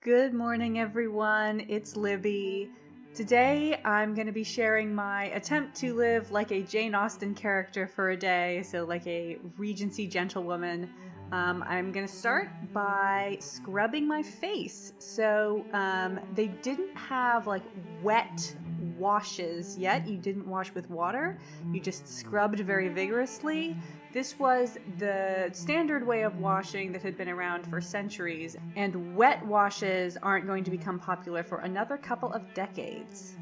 Good morning, everyone. It's Libby. Today, I'm going to be sharing my attempt to live like a Jane Austen character for a day, so like a Regency gentlewoman. I'm going to start by scrubbing my face. So they didn't have like wet washes yet. You didn't wash with water. You just scrubbed very vigorously. This was the standard way of washing that had been around for centuries, and wet washes aren't going to become popular for another couple of decades.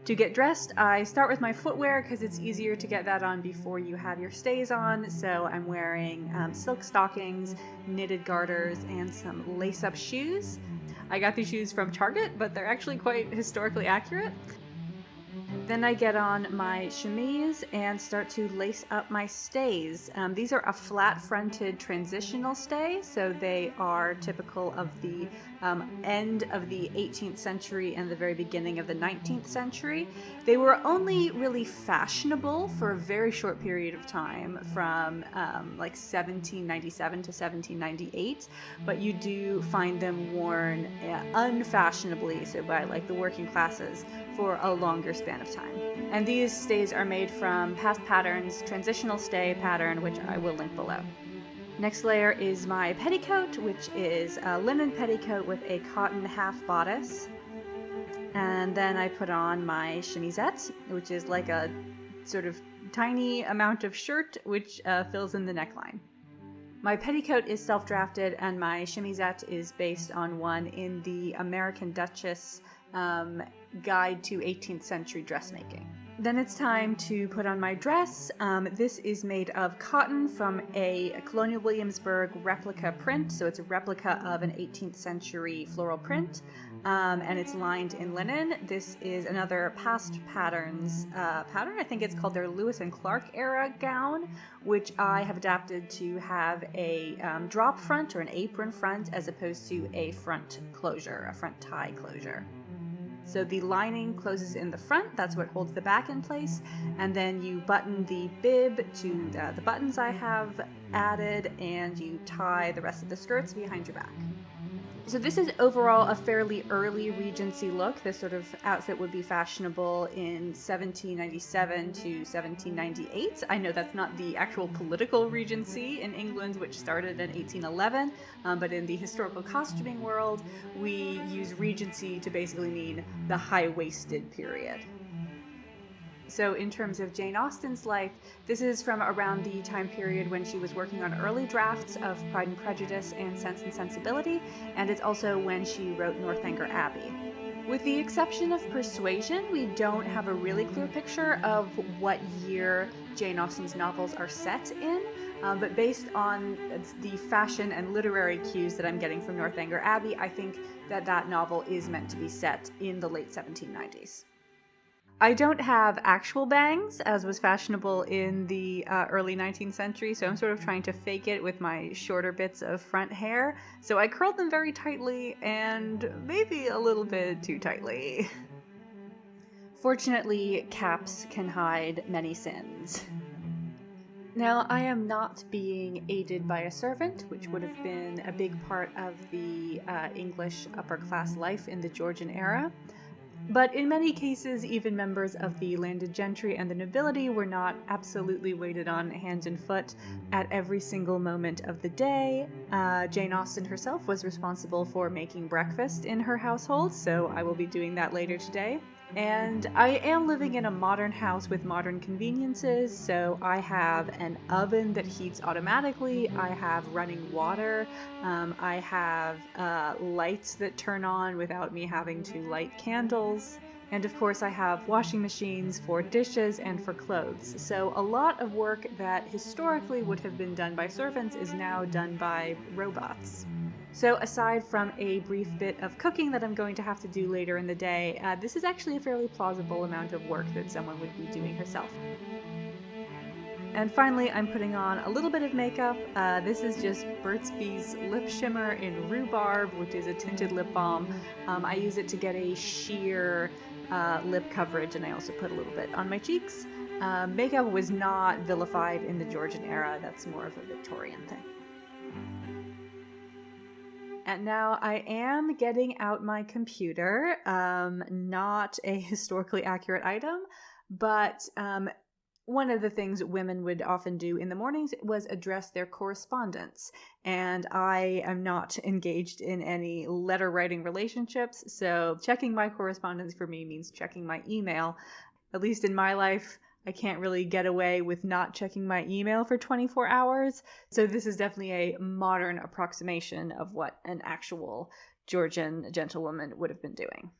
To get dressed, I start with my footwear because it's easier to get that on before you have your stays on. So I'm wearing silk stockings, knitted garters, and some lace-up shoes. I got these shoes from Target, but they're actually quite historically accurate. Then I get on my chemise and start to lace up my stays. These are a flat-fronted transitional stay, so they are typical of the end of the 18th century and the very beginning of the 19th century. They were only really fashionable for a very short period of time, from like 1797 to 1798, but you do find them worn unfashionably, so by like the working classes, for a longer span of time. And these stays are made from Past Patterns' transitional stay pattern, which I will link below. Next layer is my petticoat, which is a linen petticoat with a cotton half bodice. And then I put on my chemisette, which is like a sort of tiny amount of shirt, which fills in the neckline. My petticoat is self-drafted, and my chemisette is based on one in the American Duchess Guide to 18th Century Dressmaking. Then it's time to put on my dress. This is made of cotton from a Colonial Williamsburg replica print, so it's a replica of an 18th century floral print, and it's lined in linen. This is another Past Patterns pattern. I think it's called their Lewis and Clark era gown, which I have adapted to have a drop front or an apron front as opposed to a front closure, a front tie closure. So the lining closes in the front, that's what holds the back in place, and then you button the bib to the buttons I have added, and you tie the rest of the skirts behind your back. So this is overall a fairly early Regency look. This sort of outfit would be fashionable in 1797 to 1798. I know that's not the actual political Regency in England, which started in 1811, but in the historical costuming world, we use Regency to basically mean the high-waisted period. So in terms of Jane Austen's life, this is from around the time period when she was working on early drafts of Pride and Prejudice and Sense and Sensibility, and it's also when she wrote Northanger Abbey. With the exception of Persuasion, we don't have a really clear picture of what year Jane Austen's novels are set in, but based on the fashion and literary cues that I'm getting from Northanger Abbey, I think that that novel is meant to be set in the late 1790s. I don't have actual bangs, as was fashionable in the early 19th century, so I'm sort of trying to fake it with my shorter bits of front hair. So I curled them very tightly, and maybe a little bit too tightly. Fortunately, caps can hide many sins. Now, I am not being aided by a servant, which would have been a big part of the English upper-class life in the Georgian era. But in many cases, even members of the landed gentry and the nobility were not absolutely waited on hand and foot at every single moment of the day. Jane Austen herself was responsible for making breakfast in her household, so I will be doing that later today. And I am living in a modern house with modern conveniences, so I have an oven that heats automatically, I have running water, I have lights that turn on without me having to light candles, and of course I have washing machines for dishes and for clothes. So a lot of work that historically would have been done by servants is now done by robots. So aside from a brief bit of cooking that I'm going to have to do later in the day, this is actually a fairly plausible amount of work that someone would be doing herself. And finally, I'm putting on a little bit of makeup. This is just Burt's Bees Lip Shimmer in Rhubarb, which is a tinted lip balm. I use it to get a sheer lip coverage, and I also put a little bit on my cheeks. Makeup was not vilified in the Georgian era. That's more of a Victorian thing. And now I am getting out my computer. Not a historically accurate item, but one of the things women would often do in the mornings was address their correspondence. And I am not engaged in any letter writing relationships, so checking my correspondence for me means checking my email. At least in my life, I can't really get away with not checking my email for 24 hours. So this is definitely a modern approximation of what an actual Georgian gentlewoman would have been doing.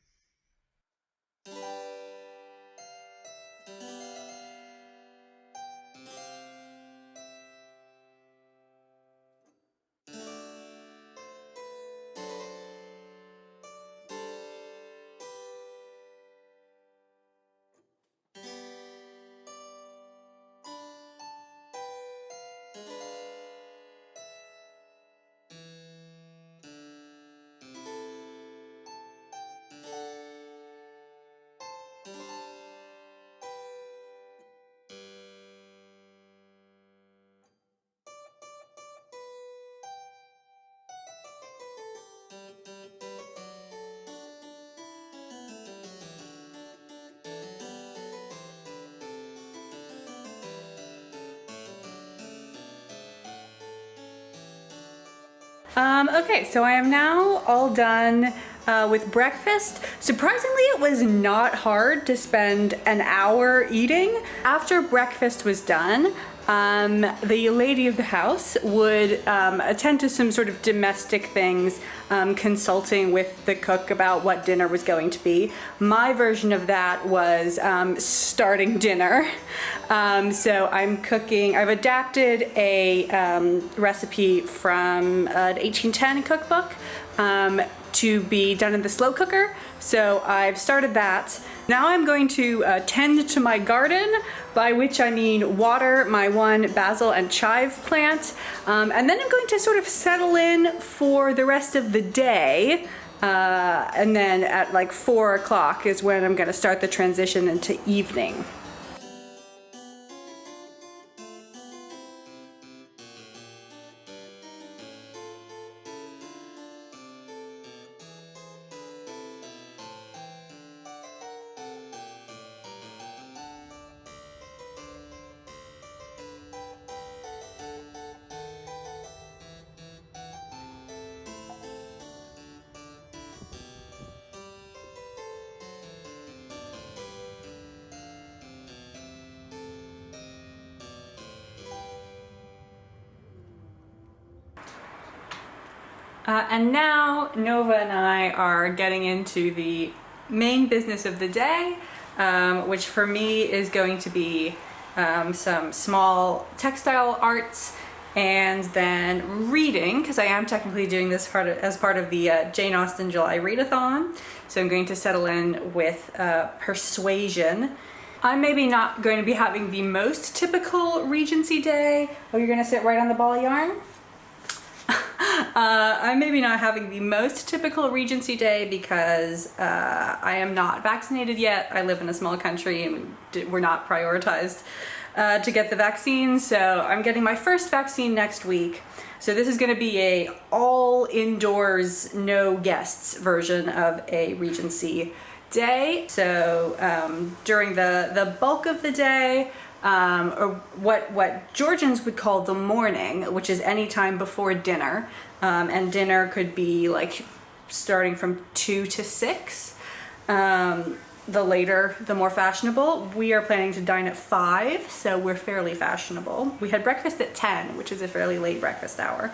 Okay, so I am now all done with breakfast. Surprisingly, it was not hard to spend an hour eating. After breakfast was done, the lady of the house would attend to some sort of domestic things, consulting with the cook about what dinner was going to be. My version of that was starting dinner. So I'm cooking, I've adapted a recipe from an 1810 cookbook to be done in the slow cooker. So I've started that. Now I'm going to tend to my garden, by which I mean water my one basil and chive plant. And then I'm going to sort of settle in for the rest of the day. And then at like 4 o'clock is when I'm going to start the transition into evening. And now Nova and I are getting into the main business of the day, which for me is going to be some small textile arts, and then reading, because I am technically doing this as part of the Jane Austen July Readathon. So I'm going to settle in with Persuasion. I'm maybe not going to be having the most typical Regency day. Oh, you're going to sit right on the ball of yarn? I'm maybe not having the most typical Regency day because I am not vaccinated yet. I live in a small country and we're not prioritized to get the vaccine. So I'm getting my first vaccine next week. So this is going to be a all indoors, no guests version of a Regency day. So during the bulk of the day, or what Georgians would call the morning, which is any time before dinner, and dinner could be like starting from 2 to 6. The later, the more fashionable. We are planning to dine at 5, so we're fairly fashionable. We had breakfast at 10, which is a fairly late breakfast hour.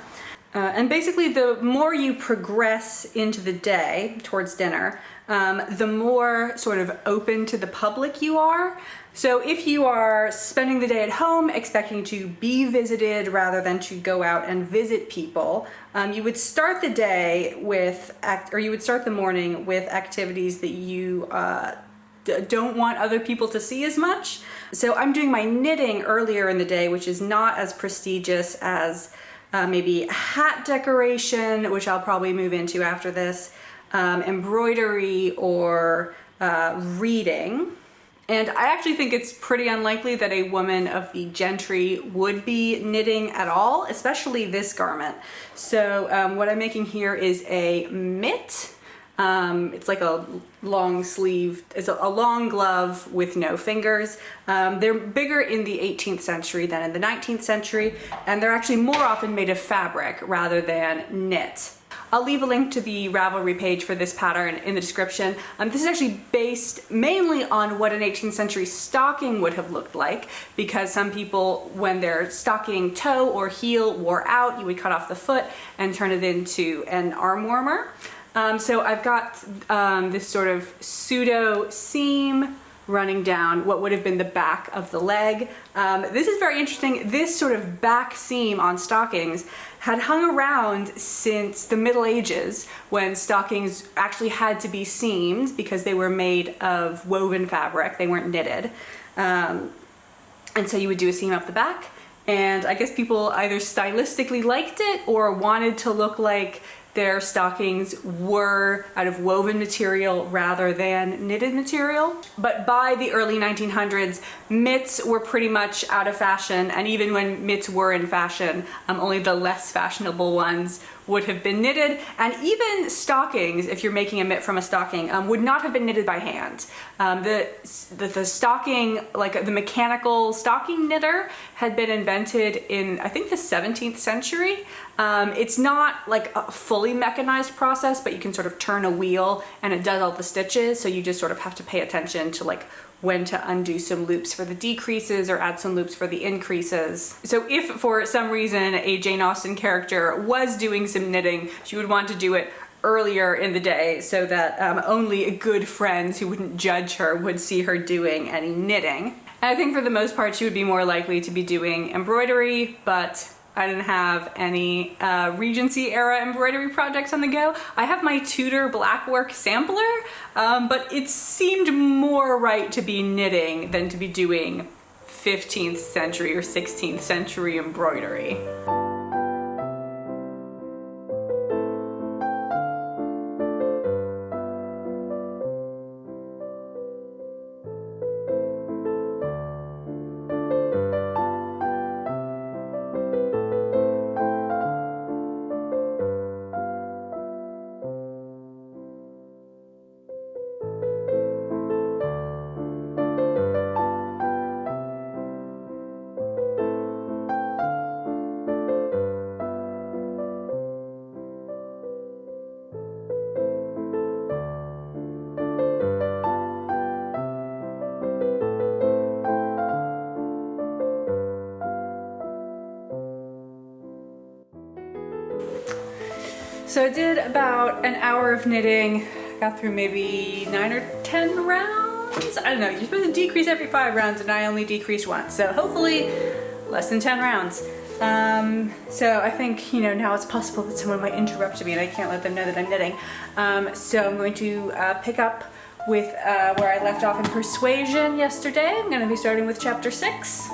And basically, the more you progress into the day towards dinner, the more sort of open to the public you are. So if you are spending the day at home expecting to be visited rather than to go out and visit people, you would start the day with, you would start the morning with activities that you don't want other people to see as much. So I'm doing my knitting earlier in the day, which is not as prestigious as maybe hat decoration, which I'll probably move into after this, embroidery, or reading. And I actually think it's pretty unlikely that a woman of the gentry would be knitting at all, especially this garment. So what I'm making here is a mitt. It's like a long sleeve, it's a long glove with no fingers. They're bigger in the 18th century than in the 19th century, and they're actually more often made of fabric rather than knit. I'll leave a link to the Ravelry page for this pattern in the description. This is actually based mainly on what an 18th century stocking would have looked like, because some people, when their stocking toe or heel wore out, you would cut off the foot and turn it into an arm warmer. So I've got this sort of pseudo seam running down what would have been the back of the leg. This is very interesting. This sort of back seam on stockings had hung around since the Middle Ages, when stockings actually had to be seamed because they were made of woven fabric, they weren't knitted. And so you would do a seam up the back, and I guess people either stylistically liked it or wanted to look like their stockings were out of woven material rather than knitted material. But by the early 1900s, mitts were pretty much out of fashion, and even when mitts were in fashion, only the less fashionable ones would have been knitted, and even stockings, if you're making a mitt from a stocking, would not have been knitted by hand. The stocking, like the mechanical stocking knitter, had been invented in, I think, the 17th century. It's not like a fully mechanized process, but you can sort of turn a wheel and it does all the stitches, so you just sort of have to pay attention to like when to undo some loops for the decreases or add some loops for the increases. So if for some reason a Jane Austen character was doing some knitting, she would want to do it earlier in the day so that only good friends who wouldn't judge her would see her doing any knitting. And I think for the most part she would be more likely to be doing embroidery, but I didn't have any Regency era embroidery projects on the go. I have my Tudor blackwork sampler, but it seemed more right to be knitting than to be doing 15th century or 16th century embroidery. So I did about an hour of knitting. Got through maybe 9 or 10 rounds. I don't know, you're supposed to decrease every 5 rounds and I only decreased once. So hopefully less than 10 rounds. So I think, you know, now it's possible that someone might interrupt me and I can't let them know that I'm knitting. So I'm going to pick up with where I left off in Persuasion yesterday. I'm going to be starting with chapter 6.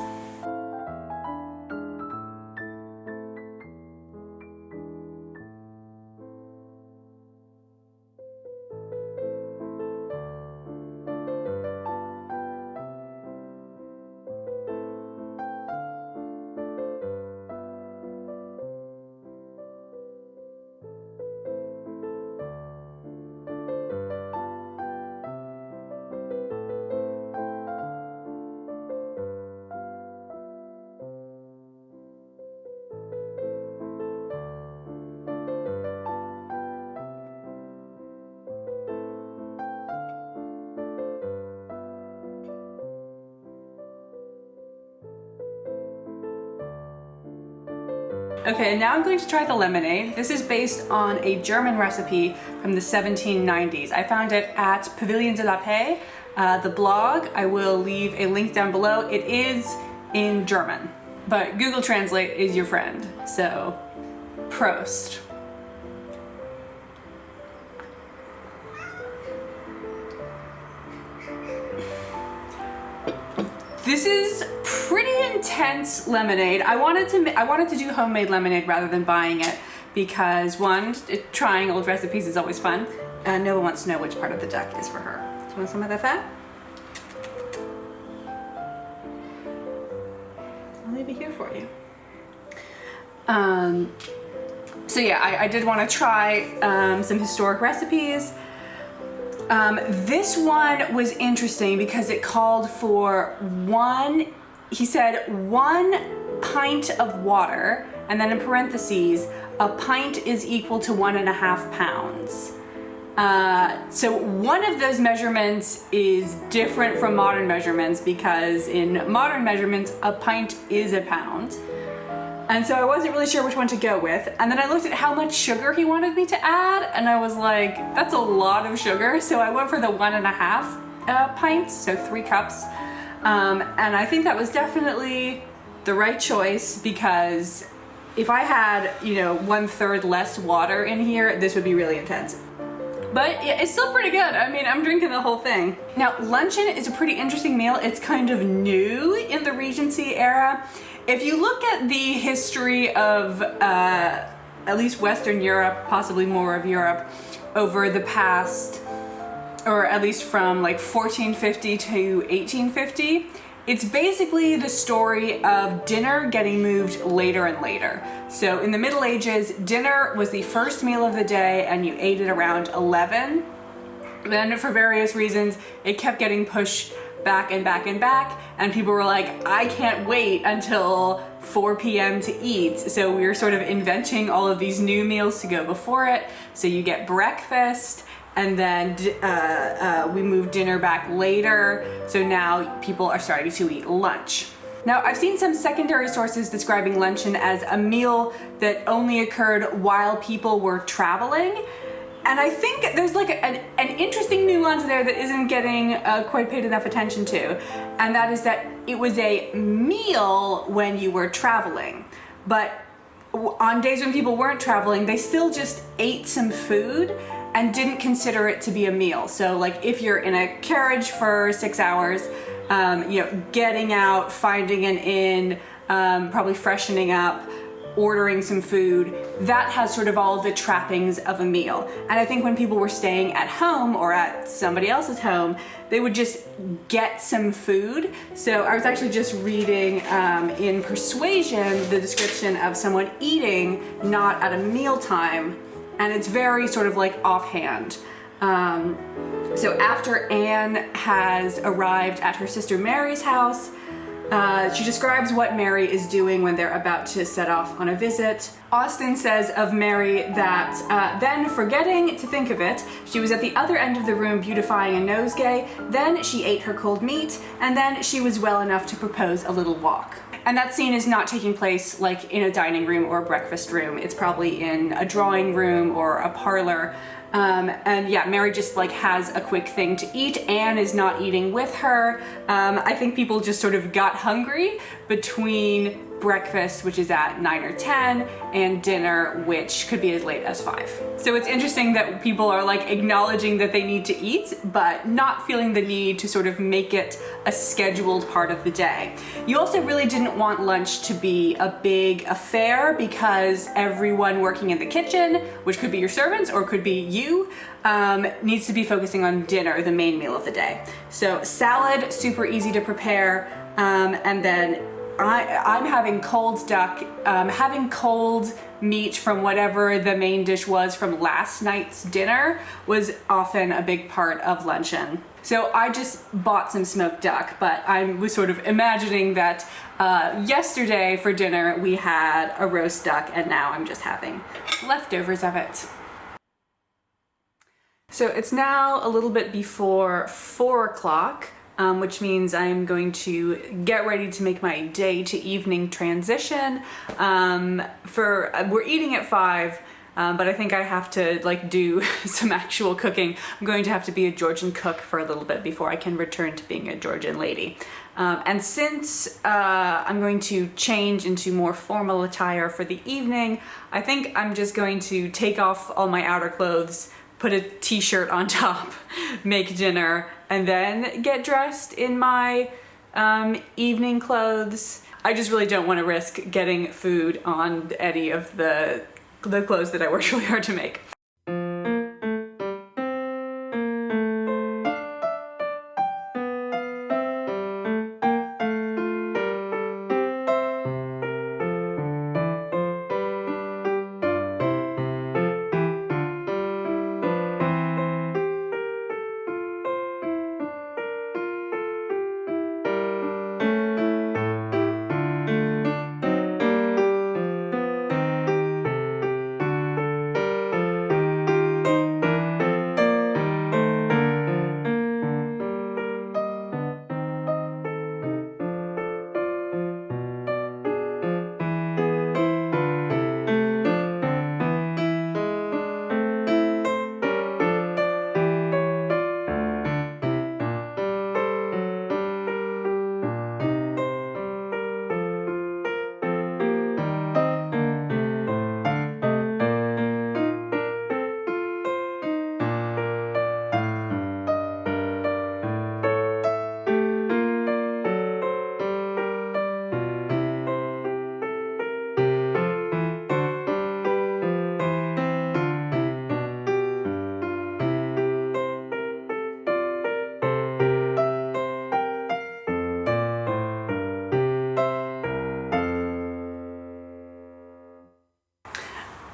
Okay, now I'm going to try the lemonade. This is based on a German recipe from the 1790s. I found it at Pavillon de la Paix, the blog. I will leave a link down below. It is in German, but Google Translate is your friend, so Prost. This is pretty intense lemonade. I wanted to do homemade lemonade rather than buying it because one, trying old recipes is always fun, and no one wants to know which part of the duck is for her. Do you want some of that fat? for you. So yeah, I did want to try some historic recipes. This one was interesting because it called for he said 1 pint of water, and then in parentheses, a pint is equal to 1.5 pounds. So one of those measurements is different from modern measurements because in modern measurements, a pint is a pound. And so I wasn't really sure which one to go with. And then I looked at how much sugar he wanted me to add, and I was like, that's a lot of sugar. So I went for the 1.5 pints, so 3 cups. And I think that was definitely the right choice because if I had, 1/3 less water in here, this would be really intense. But it's still pretty good. I mean, I'm drinking the whole thing. Now, luncheon is a pretty interesting meal. It's kind of new in the Regency era. If you look at the history of at least Western Europe, possibly more of Europe, over the past, or at least from like 1450 to 1850, it's basically the story of dinner getting moved later and later. So in the Middle Ages, dinner was the first meal of the day and you ate it around 11. Then for various reasons, it kept getting pushed back and back and back, and people were like, I can't wait until 4 p.m. to eat. So we were sort of inventing all of these new meals to go before it. So you get breakfast, and then we moved dinner back later. So now people are starting to eat lunch. Now, I've seen some secondary sources describing luncheon as a meal that only occurred while people were traveling. And I think there's like an interesting nuance there that isn't getting quite paid enough attention to. And that is that it was a meal when you were traveling. But on days when people weren't traveling, they still just ate some food and didn't consider it to be a meal. So like if you're in a carriage for 6 hours, getting out, finding an inn, probably freshening up, ordering some food, that has sort of all of the trappings of a meal. And I think when people were staying at home or at somebody else's home, they would just get some food. So I was actually just reading in Persuasion the description of someone eating not at a mealtime, and it's very sort of like offhand. So after Anne has arrived at her sister Mary's house, she describes what Mary is doing when they're about to set off on a visit. Austen says of Mary that then, forgetting to think of it, she was at the other end of the room beautifying a nosegay, then she ate her cold meat, and then she was well enough to propose a little walk. And that scene is not taking place like in a dining room or a breakfast room. It's probably in a drawing room or a parlor. And yeah, Mary just like has a quick thing to eat. Anne is not eating with her. I think people just sort of got hungry between breakfast, which is at 9 or 10, and dinner, which could be as late as 5. So it's interesting that people are like acknowledging that they need to eat, but not feeling the need to sort of make it a scheduled part of the day. You also really didn't want lunch to be a big affair because everyone working in the kitchen, which could be your servants or could be you, needs to be focusing on dinner, the main meal of the day. So salad, super easy to prepare, and then I'm having cold duck, having cold meat from whatever the main dish was from last night's dinner was often a big part of luncheon. So I just bought some smoked duck, but I was sort of imagining that yesterday for dinner we had a roast duck, and now I'm just having leftovers of it. So it's now a little bit before 4 o'clock. Which means I'm going to get ready to make my day to evening transition. We're eating at 5, but I think I have to like do some actual cooking. I'm going to have to be a Georgian cook for a little bit before I can return to being a Georgian lady. And since I'm going to change into more formal attire for the evening, I think I'm just going to take off all my outer clothes, put a t-shirt on top, make dinner, and then get dressed in my evening clothes. I just really don't want to risk getting food on any of the clothes that I worked really hard to make.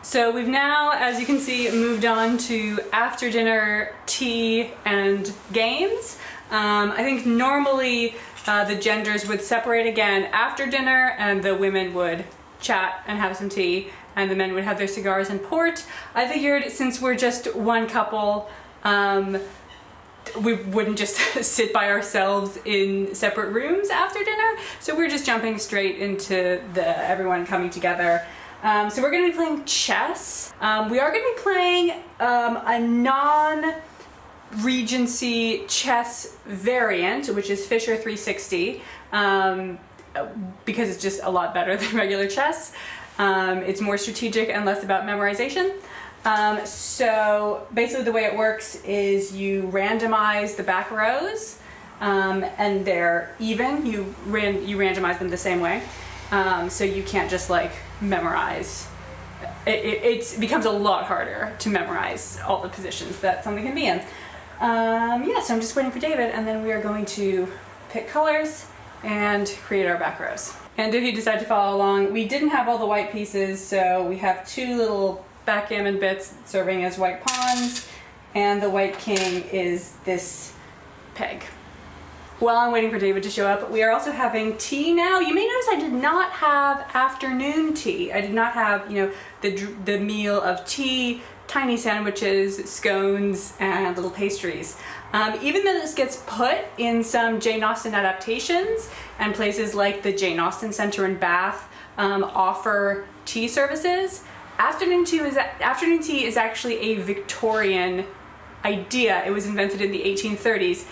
So we've now, as you can see, moved on to after dinner tea and games. I think normally the genders would separate again after dinner, and the women would chat and have some tea, and the men would have their cigars and port. I figured since we're just one couple, we wouldn't just sit by ourselves in separate rooms after dinner, so we're just jumping straight into everyone coming together. So we're going to be playing chess. We are going to be playing a non-Regency chess variant, which is Fisher 360, because it's just a lot better than regular chess. It's more strategic and less about memorization. So basically the way it works is you randomize the back rows, and they're even. You randomize them the same way. So you can't just like memorize. It becomes a lot harder to memorize all the positions that something can be in. Yeah, so I'm just waiting for David, and then we are going to pick colors and create our back rows. And if you decide to follow along, we didn't have all the white pieces, so we have two little backgammon bits serving as white pawns, and the white king is this peg. While I'm waiting for David to show up, we are also having tea now. You may notice I did not have afternoon tea. I did not have, the meal of tea, tiny sandwiches, scones, and little pastries. Even though this gets put in some Jane Austen adaptations, and places like the Jane Austen Center in Bath offer tea services, afternoon tea is actually a Victorian idea. It was invented in the 1830s.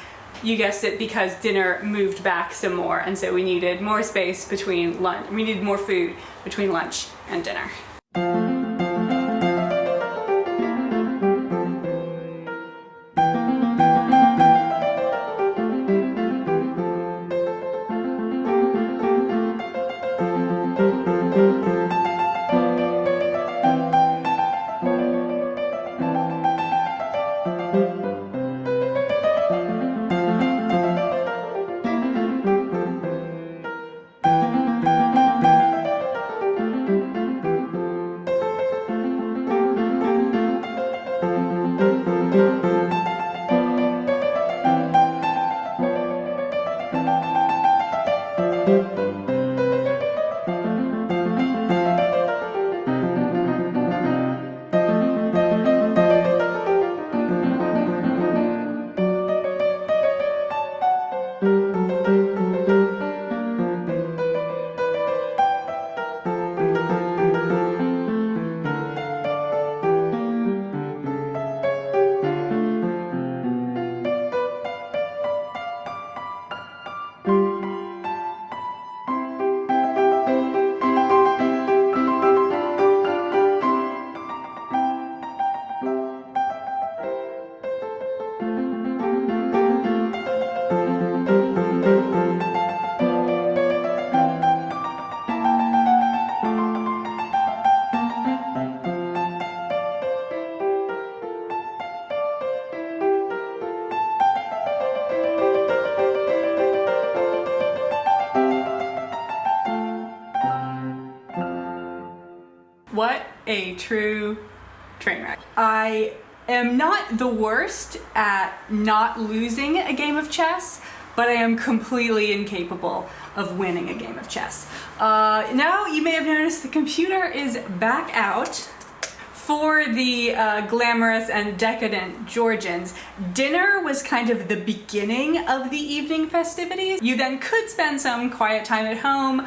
You guessed it, because dinner moved back some more, and so we needed more space between lunch. We needed more food between lunch and dinner. What a true train wreck. I am not the worst at not losing a game of chess, but I am completely incapable of winning a game of chess. Now you may have noticed the computer is back out. For the glamorous and decadent Georgians, dinner was kind of the beginning of the evening festivities. You then could spend some quiet time at home,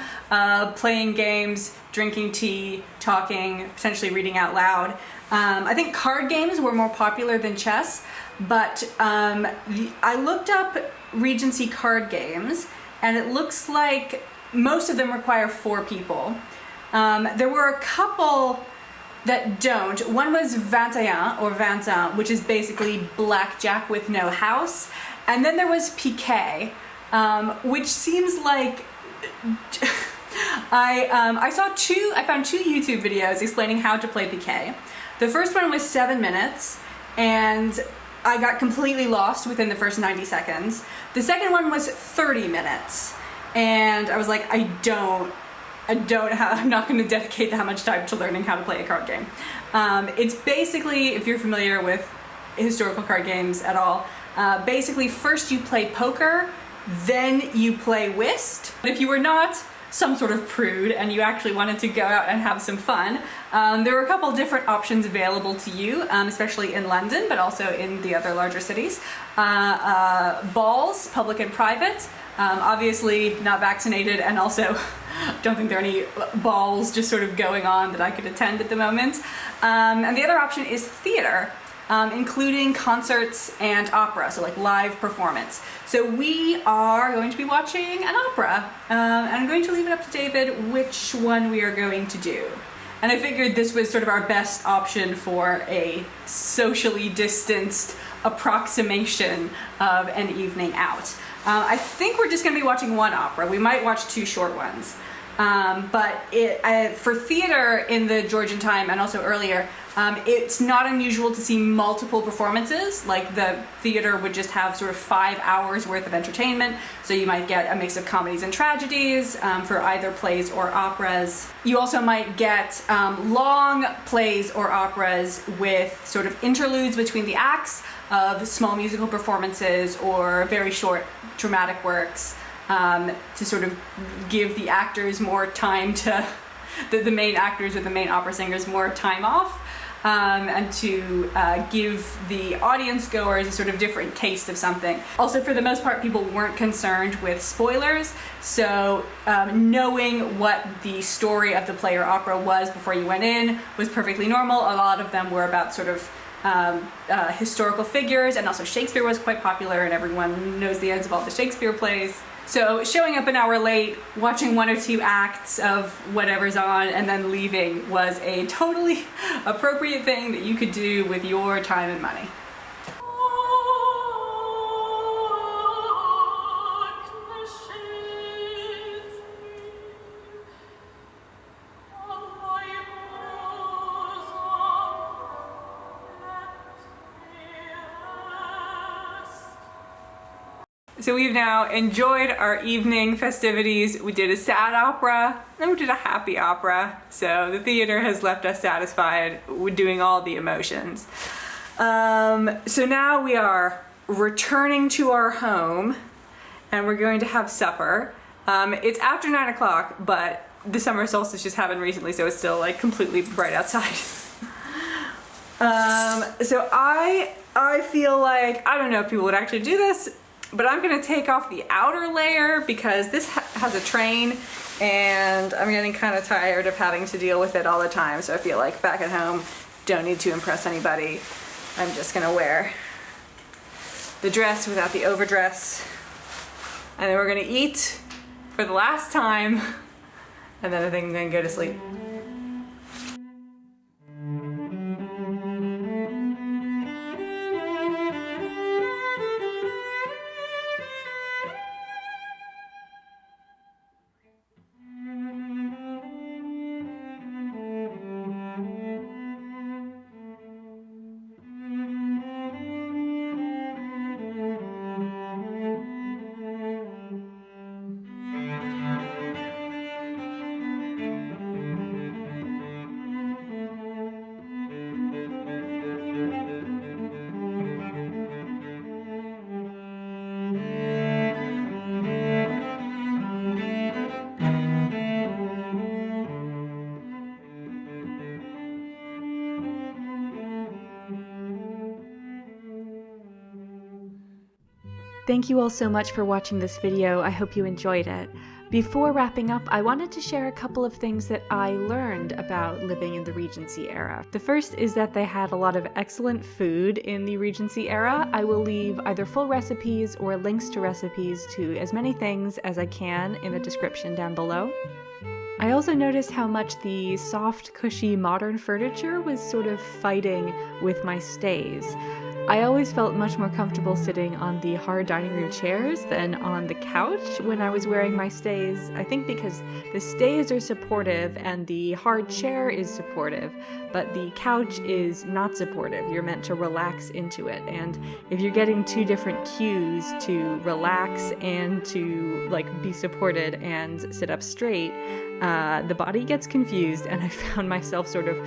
playing games, drinking tea, talking, potentially reading out loud. I think card games were more popular than chess, but I looked up Regency card games, and it looks like most of them require 4 people. There were a couple that don't. One was 21 or 21, which is basically blackjack with no house. And then there was piquet, which seems like I found 2 YouTube videos explaining how to play piquet. The first one was 7 minutes, and I got completely lost within the first 90 seconds. The second one was 30 minutes, and I was like, I don't I'm not going to dedicate that much time to learning how to play a card game. It's basically, if you're familiar with historical card games at all, basically first you play poker, then you play whist. But if you were not some sort of prude and you actually wanted to go out and have some fun, there were a couple different options available to you, especially in London, but also in the other larger cities. Balls, public and private, obviously not vaccinated, and also don't think there are any balls just sort of going on that I could attend at the moment. And the other option is theater, including concerts and opera, so like live performance. So we are going to be watching an opera, and I'm going to leave it up to David which one we are going to do. And I figured this was sort of our best option for a socially distanced approximation of an evening out. I think we're just going to be watching one opera. We might watch two short ones. But for theater in the Georgian time and also earlier, it's not unusual to see multiple performances. Like the theater would just have sort of 5 hours worth of entertainment. So you might get a mix of comedies and tragedies for either plays or operas. You also might get long plays or operas with sort of interludes between the acts of small musical performances or very short dramatic works. To sort of give the actors more time to, the main actors or the main opera singers more time off, and to give the audience goers a sort of different taste of something. Also, for the most part, people weren't concerned with spoilers, so knowing what the story of the play or opera was before you went in was perfectly normal. A lot of them were about sort of historical figures, and also Shakespeare was quite popular and everyone knows the ends of all the Shakespeare plays. So showing up an hour late, watching 1 or 2 acts of whatever's on, and then leaving was a totally appropriate thing that you could do with your time and money. So we've now enjoyed our evening festivities. We did a sad opera, then we did a happy opera. So the theater has left us satisfied with doing all the emotions. So now we are returning to our home and we're going to have supper. It's after 9 o'clock, but the summer solstice just happened recently, so it's still like completely bright outside. So I feel like, I don't know if people would actually do this, but I'm gonna take off the outer layer because this has a train and I'm getting kind of tired of having to deal with it all the time. So I feel like back at home, don't need to impress anybody. I'm just gonna wear the dress without the overdress. And then we're gonna eat for the last time. And then I think I'm gonna go to sleep. Thank you all so much for watching this video. I hope you enjoyed it. Before wrapping up, I wanted to share a couple of things that I learned about living in the Regency era. The first is that they had a lot of excellent food in the Regency era. I will leave either full recipes or links to recipes to as many things as I can in the description down below. I also noticed how much the soft, cushy modern furniture was sort of fighting with my stays. I always felt much more comfortable sitting on the hard dining room chairs than on the couch when I was wearing my stays. I think because the stays are supportive and the hard chair is supportive, but the couch is not supportive. You're meant to relax into it. And if you're getting two different cues to relax and to be supported and sit up straight, the body gets confused, and I found myself sort of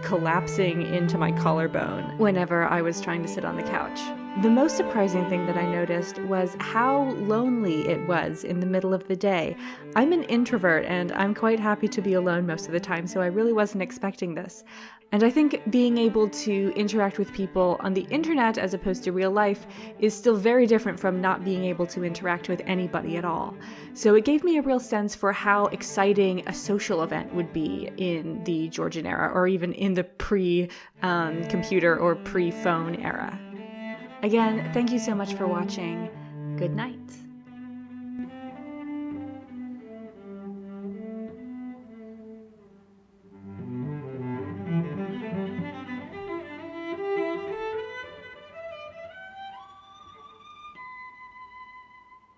collapsing into my collarbone whenever I was trying to sit on the couch. The most surprising thing that I noticed was how lonely it was in the middle of the day. I'm an introvert and I'm quite happy to be alone most of the time, so I really wasn't expecting this. And I think being able to interact with people on the internet as opposed to real life is still very different from not being able to interact with anybody at all. So it gave me a real sense for how exciting a social event would be in the Georgian era, or even in the pre-computer or pre-phone era. Again, thank you so much for watching. Good night.